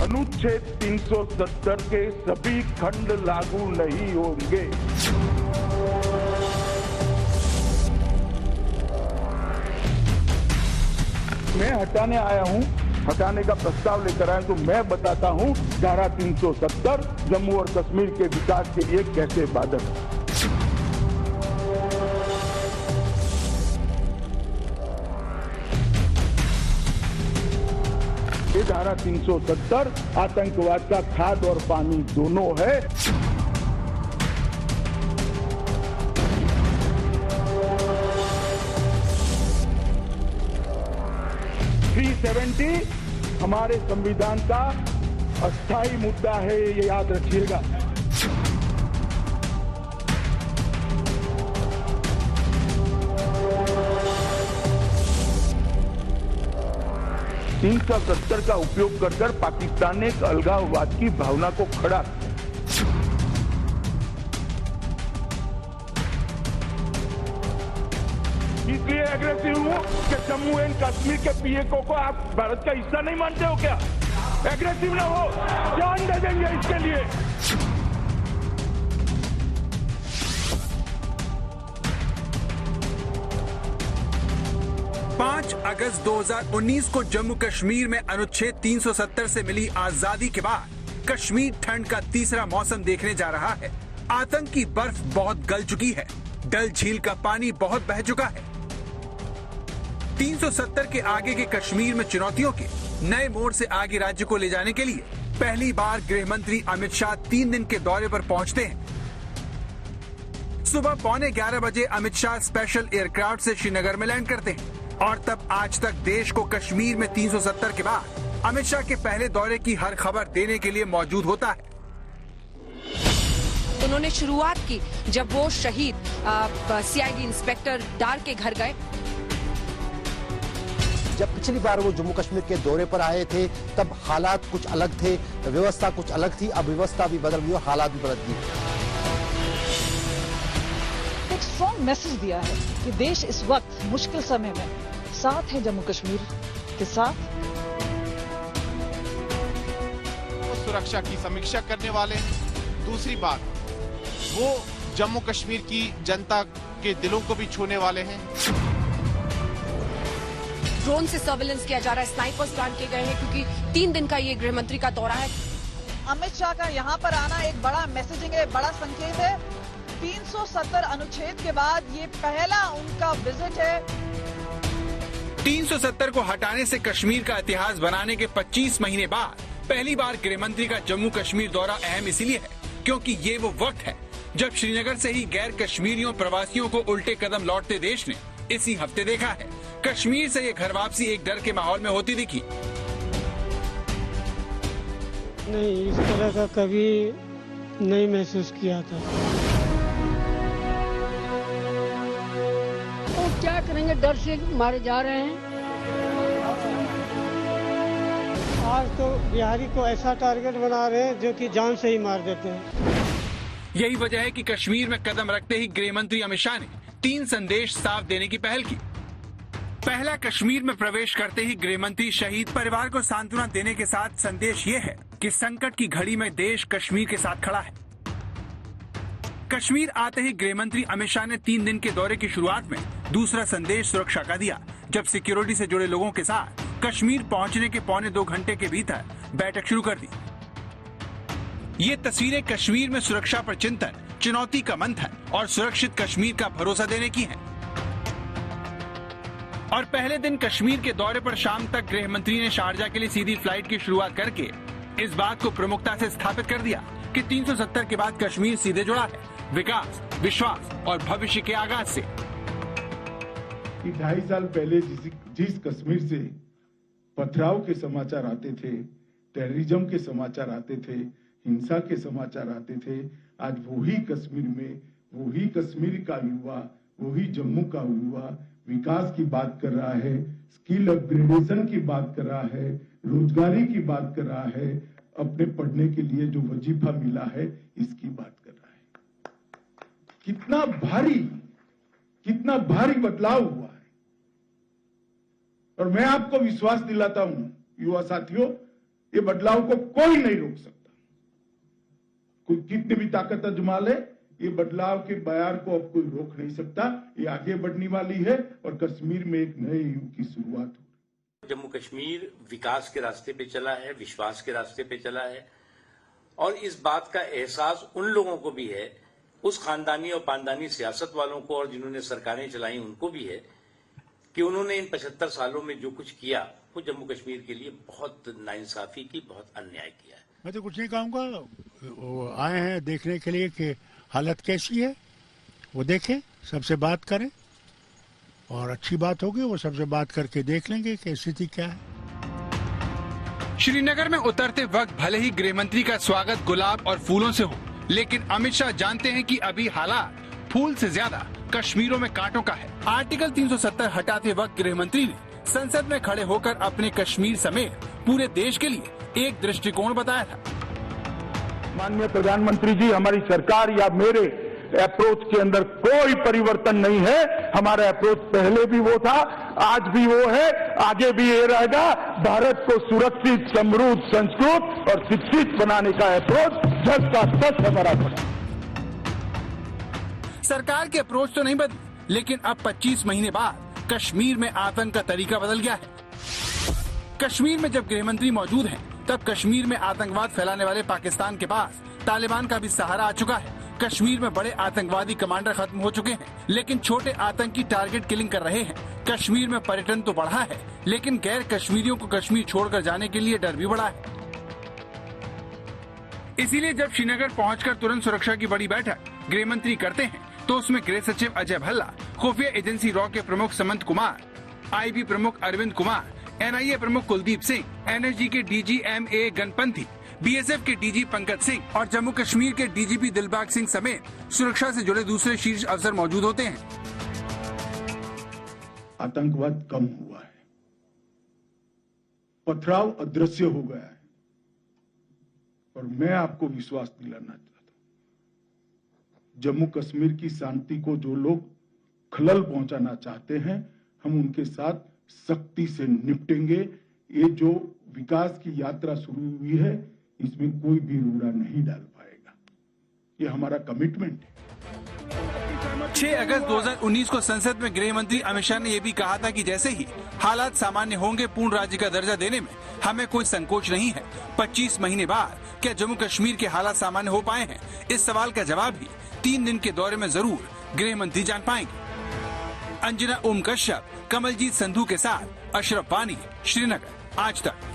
अनुच्छेद 370 के सभी खंड लागू नहीं होंगे। मैं हटाने आया हूं, हटाने का प्रस्ताव लेकर आया, तो मैं बताता हूं धारा 370 जम्मू और कश्मीर के विकास के लिए कैसे बाधक है। ये धारा 370 आतंकवाद का खाद और पानी दोनों है। 370 हमारे संविधान का अस्थायी मुद्दा है, ये याद रखिएगा। तीन सौ 70 का उपयोग कर पाकिस्तान ने एक अलगाववाद की भावना को खड़ा किया। इसलिए एग्रेसिव हूं कि जम्मू एंड कश्मीर के पीएको को आप भारत का हिस्सा नहीं मानते हो क्या? एग्रेसिव ना हो, जान दे देंगे इसके लिए। अगस्त 2019 को जम्मू कश्मीर में अनुच्छेद 370 से मिली आजादी के बाद कश्मीर ठंड का तीसरा मौसम देखने जा रहा है। आतंक की बर्फ बहुत गल चुकी है, डल झील का पानी बहुत बह चुका है। 370 के आगे के कश्मीर में चुनौतियों के नए मोड़ से आगे राज्य को ले जाने के लिए पहली बार गृह मंत्री अमित शाह 3 दिन के दौरे पर पहुंचते हैं। सुबह 11:15 बजे अमित शाह स्पेशल एयरक्राफ्ट से श्रीनगर में लैंड करते हैं और तब आज तक देश को कश्मीर में 370 के बाद अमित शाह के पहले दौरे की हर खबर देने के लिए मौजूद होता है। उन्होंने शुरुआत की जब वो शहीद सीआईडी इंस्पेक्टर डार के घर गए। जब पिछली बार वो जम्मू कश्मीर के दौरे पर आए थे तब हालात कुछ अलग थे, व्यवस्था कुछ अलग थी। अब व्यवस्था भी बदल गई और हालात भी बदल गए। एक स्ट्रॉन्ग मैसेज दिया है कि देश इस वक्त मुश्किल समय में साथ है, जम्मू कश्मीर के साथ। वो सुरक्षा की समीक्षा करने वाले हैं। दूसरी बात, वो जम्मू कश्मीर की जनता के दिलों को भी छूने वाले हैं। ड्रोन से सर्विलेंस किया जा रहा है, स्नाइपर्स प्लान किए गए हैं क्योंकि 3 दिन का ये गृह मंत्री का दौरा है। अमित शाह का यहाँ पर आना एक बड़ा मैसेजिंग है, बड़ा संकेत है। 370 अनुच्छेद के बाद ये पहला उनका विजिट है। 370 को हटाने से कश्मीर का इतिहास बनाने के 25 महीने बाद पहली बार गृह मंत्री का जम्मू कश्मीर दौरा अहम इसीलिए है क्योंकि ये वो वक्त है जब श्रीनगर से ही गैर कश्मीरियों प्रवासियों को उल्टे कदम लौटते देश ने इसी हफ्ते देखा है। कश्मीर से ये घर वापसी एक डर के माहौल में होती दिखी। नहीं, इस तरह का कभी नहीं महसूस किया था। तो क्या करेंगे, डर से मारे जा रहे हैं। आज तो बिहारी को ऐसा टारगेट बना रहे हैं जो कि जान से ही मार देते हैं। यही वजह है कि कश्मीर में कदम रखते ही गृह मंत्री अमित शाह ने 3 संदेश साफ देने की पहल की। पहला, कश्मीर में प्रवेश करते ही गृह मंत्री शहीद परिवार को सांत्वना देने के साथ संदेश ये है कि संकट की घड़ी में देश कश्मीर के साथ खड़ा है। कश्मीर आते ही गृह मंत्री अमित शाह ने 3 दिन के दौरे की शुरुआत में दूसरा संदेश सुरक्षा का दिया, जब सिक्योरिटी से जुड़े लोगों के साथ कश्मीर पहुंचने के 1.25 घंटे के भीतर बैठक शुरू कर दी। ये तस्वीरें कश्मीर में सुरक्षा पर चिंतन, चुनौती का मंथन और सुरक्षित कश्मीर का भरोसा देने की हैं। और पहले दिन कश्मीर के दौरे पर शाम तक गृह मंत्री ने शारजाह के लिए सीधी फ्लाइट की शुरुआत करके इस बात को प्रमुखता से स्थापित कर दिया कि 370 के बाद कश्मीर सीधे जुड़ा है विकास, विश्वास और भविष्य के आगाज से। 2.5 साल पहले जिस कश्मीर से पथराव के समाचार आते थे, टेररिज्म के समाचार आते थे, हिंसा के समाचार आते थे, आज वही कश्मीर में वही कश्मीर का युवा, वही जम्मू का युवा विकास की बात कर रहा है, स्किल अपग्रेडेशन की बात कर रहा है, रोजगारी की बात कर रहा है, अपने पढ़ने के लिए जो वजीफा मिला है इसकी बात कर रहा है। कितना भारी बदलाव हुआ है। और मैं आपको विश्वास दिलाता हूं युवा साथियों ये बदलाव को कोई नहीं रोक सकता। कोई कितनी भी ताकत आजमा ले, ये बदलाव के बयार को अब कोई रोक नहीं सकता। ये आगे बढ़ने वाली है और कश्मीर में एक नए युग की शुरुआत हो। जम्मू कश्मीर विकास के रास्ते पे चला है, विश्वास के रास्ते पे चला है और इस बात का एहसास उन लोगों को भी है, उस खानदानी और पानदानी सियासत वालों को और जिन्होंने सरकारें चलाई उनको भी है कि उन्होंने इन 75 सालों में जो कुछ किया वो जम्मू कश्मीर के लिए बहुत नाइंसाफी की, बहुत अन्याय किया है। मैं तो कुछ नहीं कहूँगा, वो आए हैं देखने के लिए कि हालत कैसी है, वो देखें, सबसे बात करें और अच्छी बात होगी वो सबसे बात करके देख लेंगे कि स्थिति क्या है। श्रीनगर में उतरते वक्त भले ही गृह मंत्री का स्वागत गुलाब और फूलों से हो, लेकिन अमित शाह जानते हैं कि अभी हालात फूल से ज्यादा कश्मीरों में कांटों का है। आर्टिकल 370 हटाते वक्त गृह मंत्री ने संसद में खड़े होकर अपने कश्मीर समेत पूरे देश के लिए एक दृष्टिकोण बताया था। माननीय प्रधानमंत्री जी, हमारी सरकार या मेरे अप्रोच के अंदर कोई परिवर्तन नहीं है। हमारा अप्रोच पहले भी वो था, आज भी वो है, आगे भी ये रहेगा। भारत को सुरक्षित, समृद्ध, संस्कृत और शिक्षित बनाने का अप्रोच जस का तस हमारा बना। सरकार के अप्रोच तो नहीं बदली, लेकिन अब 25 महीने बाद कश्मीर में आतंक का तरीका बदल गया है। कश्मीर में जब गृह मंत्री मौजूद हैं, तब कश्मीर में आतंकवाद फैलाने वाले पाकिस्तान के पास तालिबान का भी सहारा आ चुका है। कश्मीर में बड़े आतंकवादी कमांडर खत्म हो चुके हैं, लेकिन छोटे आतंकी टारगेट किलिंग कर रहे हैं। कश्मीर में पर्यटन तो बढ़ा है, लेकिन गैर कश्मीरियों को कश्मीर छोड़कर जाने के लिए डर भी बढ़ा है। इसीलिए जब श्रीनगर पहुंचकर तुरंत सुरक्षा की बड़ी बैठक गृह मंत्री करते हैं, तो उसमें गृह सचिव अजय भल्ला, खुफिया एजेंसी रॉ के प्रमुख समंत कुमार, आईबी प्रमुख अरविंद कुमार, एनआईए प्रमुख कुलदीप सिंह, एनएसजी के डीजी एमए गणपंथी, बीएसएफ के डीजी पंकज सिंह और जम्मू कश्मीर के डीजीपी दिलबाग सिंह समेत सुरक्षा से जुड़े दूसरे शीर्ष अफसर मौजूद होते हैं। आतंकवाद कम हुआ है, पथराव अदृश्य हो गया है और मैं आपको विश्वास दिलाना चाहता हूं, जम्मू कश्मीर की शांति को जो लोग खलल पहुंचाना चाहते हैं, हम उनके साथ सख्ती से निपटेंगे। ये जो विकास की यात्रा शुरू हुई है, इसमें कोई भी रोड़ा नहीं डाल पाएगा। ये हमारा कमिटमेंट है। 6 अगस्त 2019 को संसद में गृह मंत्री अमित शाह ने यह भी कहा था कि जैसे ही हालात सामान्य होंगे, पूर्ण राज्य का दर्जा देने में हमें कोई संकोच नहीं है। 25 महीने बाद क्या जम्मू कश्मीर के हालात सामान्य हो पाए हैं? इस सवाल का जवाब भी 3 दिन के दौरे में जरूर गृह मंत्री जान पाएंगे। अंजना ओम कश्यप, कमलजीत संधू के साथ अशरफ वानी, श्रीनगर, आज तक।